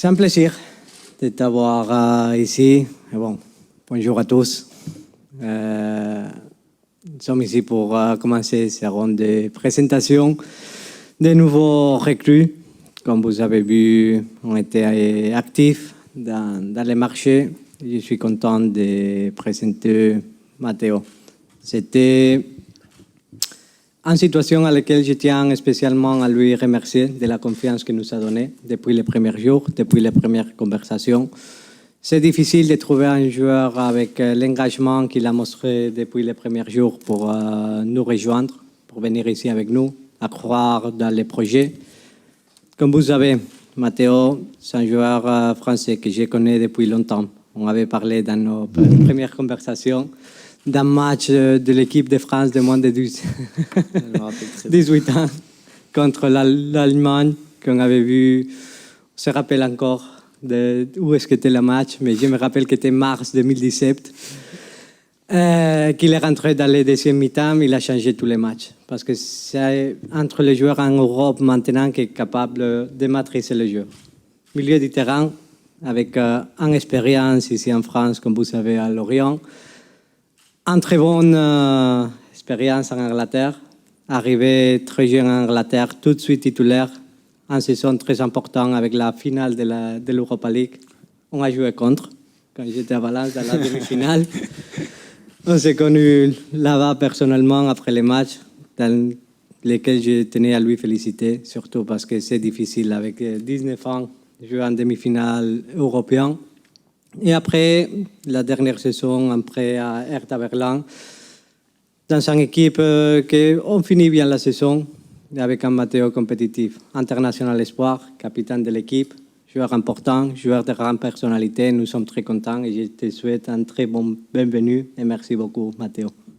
C'est un plaisir de t'avoir ici. Et bon, bonjour à tous. Nous sommes ici pour commencer cette ronde de présentation des nouveaux recrues. Comme vous avez vu, on était actifs dans les marchés. Je suis content de présenter Matteo. C'était une situation à laquelle je tiens spécialement à lui remercier de la confiance qu'il nous a donnée depuis les premiers jours, depuis les premières conversations. C'est difficile de trouver un joueur avec l'engagement qu'il a montré depuis les premiers jours pour nous rejoindre, pour venir ici avec nous, à croire dans les projets. Comme vous savez, Matteo, c'est un joueur français que je connais depuis longtemps. On avait parlé dans nos premières conversations d'un match de l'équipe de France de moins de 18 ans contre l'Allemagne qu'on avait vu. On se rappelle encore où est-ce que était le match, mais je me rappelle que c'était mars 2017. Qu'il est rentré dans les deuxième mi-temps, il a changé tous les matchs. Parce que c'est entre les joueurs en Europe maintenant qui est capable de maîtriser le jeu. Milieu du terrain, avec une expérience ici en France, comme vous savez, à Lorient. Une très bonne expérience en Angleterre. Arrivé très jeune en Angleterre, tout de suite titulaire. Une saison très importante avec la finale de l'Europa League. On a joué contre, quand j'étais à Valence, dans la demi-finale. On s'est connus là-bas personnellement après les matchs, dans lesquels je tenais à lui féliciter, surtout parce que c'est difficile avec 19 ans, jouer en demi-finale européenne. Et après, la dernière saison, après à Hertha Berlin, dans une équipe qu'on finit bien la saison, avec un Matteo compétitif, international espoir, capitaine de l'équipe, joueur important, joueur de grande personnalité. Nous sommes très contents et je te souhaite un très bon bienvenue et merci beaucoup, Matteo.